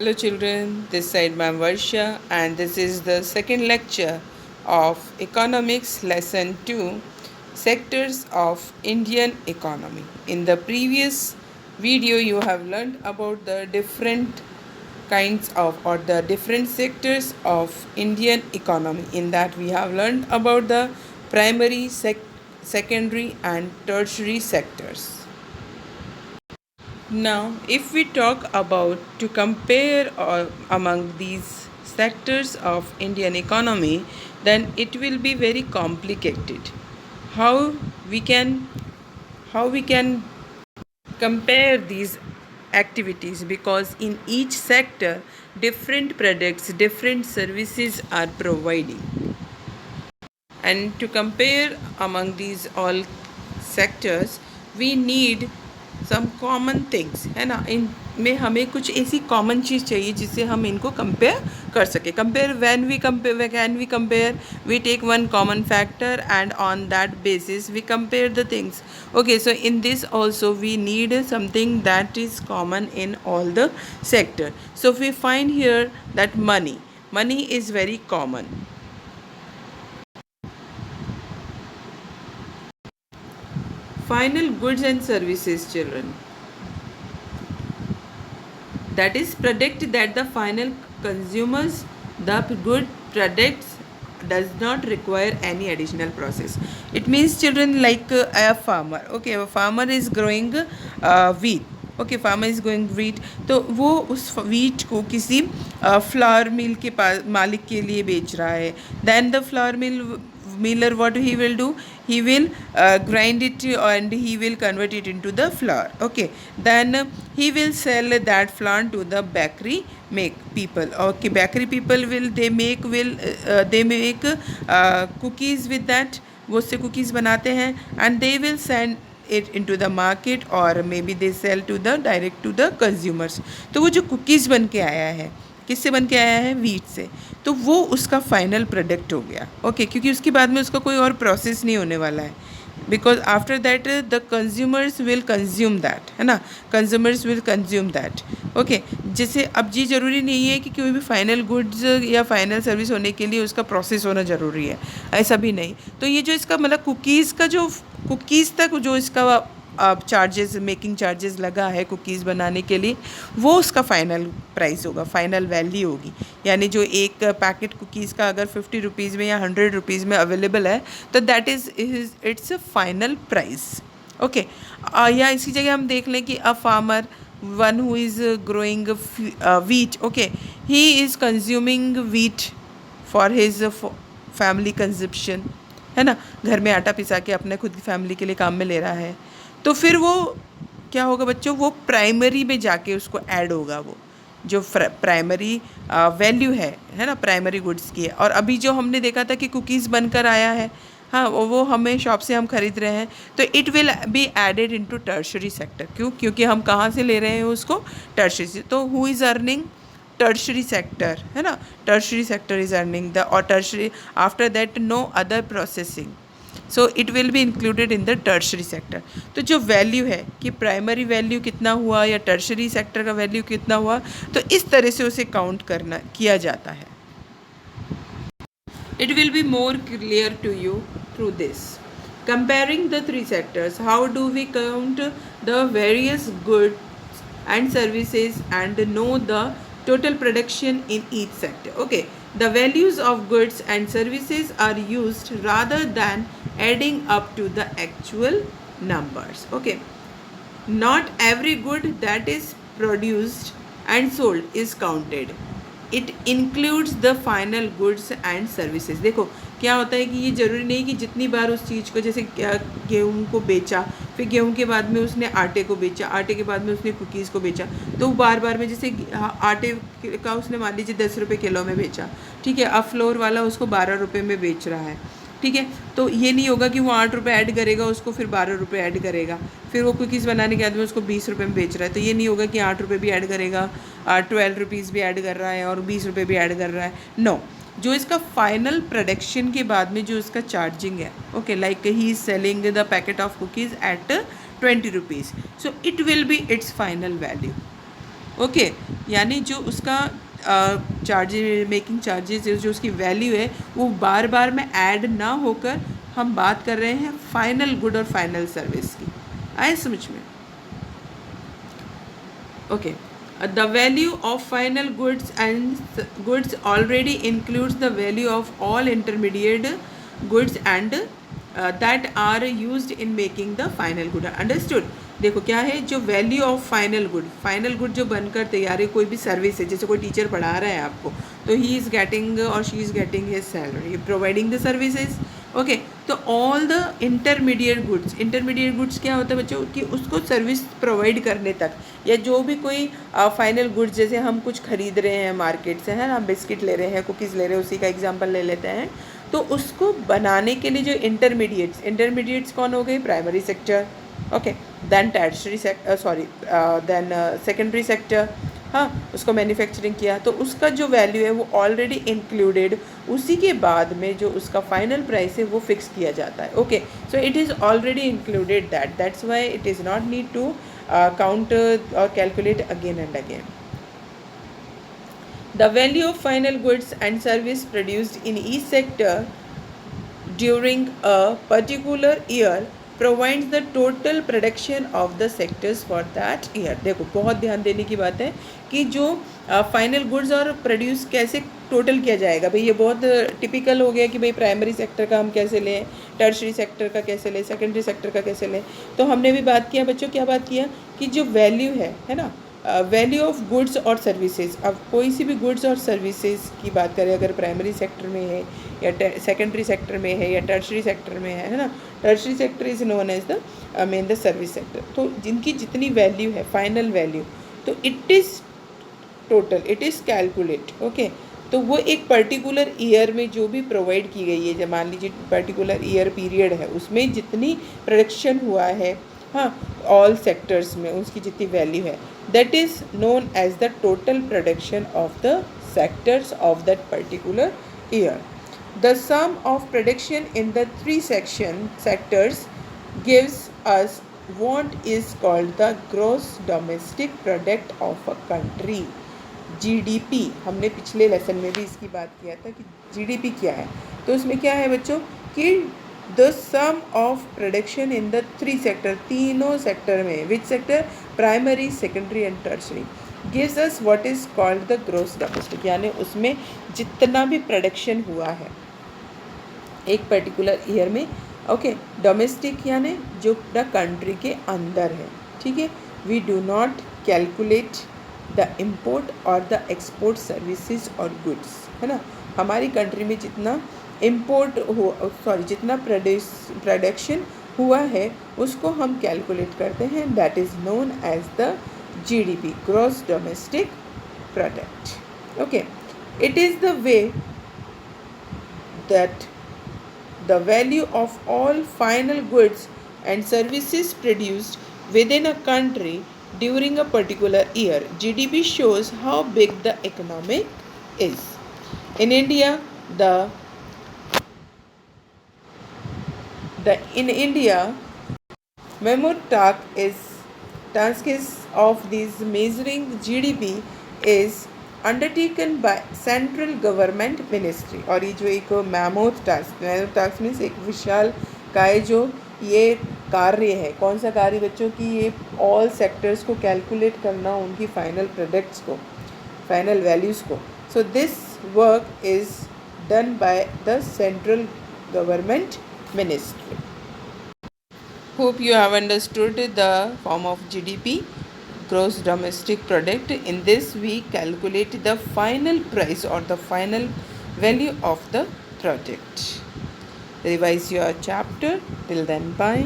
Hello children, this side Ma'am Varsha and this is the second lecture of Economics Lesson 2 Sectors of Indian Economy. In the previous video you have learned about the different kinds of or the different sectors of Indian economy. In that we have learned about the primary, secondary and tertiary sectors. Now, if we talk about to compare among these sectors of Indian economy, then it will be very complicated. How we can how we can compare these activities, because in each sector different products, different services are providing, and to compare among these all sectors we need some common things है ना. इनमें हमें कुछ ऐसी common चीज़ चाहिए जिससे हम इनको कंपेयर कर सकें. Compare when we compare can we compare we take one common factor and on that basis we compare the things. Okay, so in this also we need something that is common in all the sector. So we find here that money is very common. Final goods and services, children, that is product that the final consumers the good products does not require any additional process. It means children like a farmer. Okay, a farmer is growing wheat. Okay, farmer is going wheat, तो वो उस wheat को किसी flower मिल के पास मालिक के लिए बेच रहा है. Then the flour miller, what he will do, he will grind it and he will convert it into the flour. Okay, then he will sell that flour to the bakery make people. Okay, bakery people will they make cookies with that. वो उससे cookies बनाते हैं and they will send it into the market or maybe they sell to the direct to the consumers. तो वो जो cookies बन के आया है किससे बन के आया है, वीट से, तो वो उसका फाइनल प्रोडक्ट हो गया. ओके, क्योंकि उसके बाद में उसका कोई और प्रोसेस नहीं होने वाला है, because after that the consumers will consume that, है ना, consumers will consume that. Okay, जैसे अब ये ज़रूरी नहीं है कि कोई भी फाइनल गुड्स या फाइनल सर्विस होने के लिए उसका प्रोसेस होना ज़रूरी है, ऐसा भी नहीं. तो ये जो इसका मतलब कुकीज़ का जो कुकीज़ तक जो इसका चार्जेस, मेकिंग चार्जेस लगा है कुकीज़ बनाने के लिए, वो उसका फ़ाइनल प्राइस होगा, फ़ाइनल वैल्यू होगी. यानी जो एक पैकेट कुकीज़ का अगर 50 रुपीज़ में या 100 रुपीज़ में अवेलेबल है तो that is it's a final price. Okay, या इसी जगह हम देख लें कि a farmer one who is growing wheat, okay, he is consuming wheat for his family consumption, है ना, घर में आटा पिसा के अपने खुद की फैमिली के लिए काम में ले रहा है. तो फिर वो क्या होगा बच्चों, वो प्राइमरी में जाके उसको ऐड होगा, वो जो प्राइमरी वैल्यू है ना, प्राइमरी गुड्स की है. और अभी जो हमने देखा था कि कुकीज़ बनकर आया है, हाँ, वो हमें शॉप से हम ख़रीद रहे हैं, तो it will be added into tertiary sector. क्यों? क्योंकि हम कहाँ से ले रहे हैं उसको, टर्शरी से. तो who is earning, tertiary sector, है ना, tertiary sector is earning the, और tertiary after that no other processing, so it will be included in the tertiary sector. तो जो वैल्यू है कि प्राइमरी वैल्यू कितना हुआ या टर्शरी सेक्टर का वैल्यू कितना हुआ, तो इस तरह से उसे काउंट करना किया जाता है. It will be more clear to you through this. Comparing the three sectors, how do we count the various goods and services and know the total production in each sector? Okay, the values of goods and services are used rather than adding up to the actual numbers. Okay, not every good that is produced and sold is counted. It includes the final goods and services. देखो क्या होता है कि ये ज़रूरी नहीं कि जितनी बार उस चीज़ को, जैसे गेहूँ को बेचा, फिर गेहूँ के बाद में उसने आटे को बेचा, आटे के बाद में उसने कुकीज़ को बेचा, तो बार बार में जैसे आटे का उसने मान लीजिए 10 रुपये किलो में बेचा, ठीक है, अब फ्लोर वाला उसको 12 रुपये में बेच रहा है, ठीक है. तो ये नहीं होगा कि वो 8 रुपये ऐड करेगा उसको, फिर 12 रुपये ऐड करेगा, फिर वो कुकीज़ बनाने के बाद में उसको 20 रुपये में बेच रहा है. तो ये नहीं होगा कि 8 रुपये भी ऐड करेगा, 12 रुपीज़ भी ऐड कर रहा है और 20 रुपये भी ऐड कर रहा है. नो, जो इसका फाइनल प्रोडक्शन के बाद में जो इसका चार्जिंग है, okay, like he is selling the packet of cookies at 20 rupees, so it will be its final value. Okay, यानी जो उसका चार्जेज, मेकिंग चार्जेस, जो उसकी वैल्यू है वो बार बार में ऐड ना होकर हम बात कर रहे हैं फाइनल गुड और फाइनल सर्विस की। आए समझ में? Okay, the value of final goods and goods already includes the value of all intermediate goods and that are used in making the final good. Understood? देखो क्या है, जो वैल्यू ऑफ फाइनल गुड जो बनकर तैयार है, कोई भी सर्विस है, जैसे कोई टीचर पढ़ा रहा है आपको, तो ही इज़ गेटिंग और she is getting his salary providing the services. Okay, तो ऑल द इंटरमीडिएट गुड्स क्या होता है बच्चों कि उसको सर्विस प्रोवाइड करने तक, या जो भी कोई फाइनल गुड्स, जैसे हम कुछ खरीद रहे हैं मार्केट से, है ना, हम बिस्किट ले रहे हैं, कुकीज़ ले रहे हैं, उसी का एग्जांपल ले लेते हैं, तो उसको बनाने के लिए जो इंटरमीडिएट्स कौन हो गए? Primary sector, okay, then tertiary sector, then secondary sector, हाँ, उसको मैन्युफैक्चरिंग किया, तो उसका जो वैल्यू है वो ऑलरेडी इंक्लूडेड, उसी के बाद में जो उसका फाइनल प्राइस है वो फिक्स किया जाता है। Okay, so it is already included, that's why it is not need to count or calculate again and again. The value of final goods and service produced in each sector during a particular year provides the total production of the sectors for that year. देखो बहुत ध्यान देने की बात है कि जो final goods और प्रोड्यूस कैसे टोटल किया जाएगा। भाई ये बहुत टिपिकल हो गया कि भाई प्राइमरी सेक्टर का हम कैसे लें, टर्शरी सेक्टर का कैसे लें, सेकेंडरी सेक्टर का कैसे लें। तो हमने भी बात किया बच्चों, क्या बात किया कि जो वैल्यू है ना, वैल्यू ऑफ गुड्स और सर्विसेज। अब कोई सी भी गुड्स और सर्विसेज की बात करें, अगर प्राइमरी सेक्टर में है या सेकेंडरी सेक्टर में है या टर्शरी सेक्टर में है ना, tertiary sector is known as the main the service sector. तो जिनकी जितनी वैल्यू है, फाइनल वैल्यू, तो it is total, it is calculate. Okay, तो वो एक पर्टिकुलर ईयर में जो भी प्रोवाइड की गई है, जब मान लीजिए पर्टिकुलर ईयर पीरियड है, उसमें जितनी प्रोडक्शन हुआ है, हाँ, ऑल सेक्टर्स में उसकी जितनी वैल्यू है, that is known as the total production of the sectors of that particular year. The sum of production in the three sectors gives us what is called the gross domestic product of a country, GDP। हमने पिछले lesson में भी इसकी बात किया था कि GDP क्या है। तो उसमें क्या है बच्चों कि the sum of production in the three sector, तीनों सेक्टर में, which sector? Primary, secondary and tertiary, gives us what is called the gross domestic, यानी उसमें जितना भी प्रोडक्शन हुआ है एक पर्टिकुलर ईयर में, ओके, डोमेस्टिक यानी जो पूरा कंट्री के अंदर है, ठीक है। We do not calculate the import और द एक्सपोर्ट सर्विसेज और गुड्स, है ना। हमारी कंट्री में जितना इम्पोर्ट जितना प्रोडक्शन हुआ है उसको हम कैलकुलेट करते हैं, that is known as the GDP, gross domestic product. Okay, it is the way that the value of all final goods and services produced within a country during a particular year. GDP shows how big the economy is. In India, in India, mammoth task of these measuring GDP is undertaken by central government ministry. और ये जो एक mammoth task means एक विशाल काय जो ये कार्य है, कौन सा कार्य बच्चों की? ये ऑल सेक्टर्स को कैलकुलेट करना, उनकी फाइनल प्रोडक्ट्स को, फाइनल वैल्यूज़ को। So this work is done by the central government ministry. Hope you have understood the form of GDP, gross domestic product. In this we calculate the final price or the final value of the product. Revise your chapter. Till then, bye.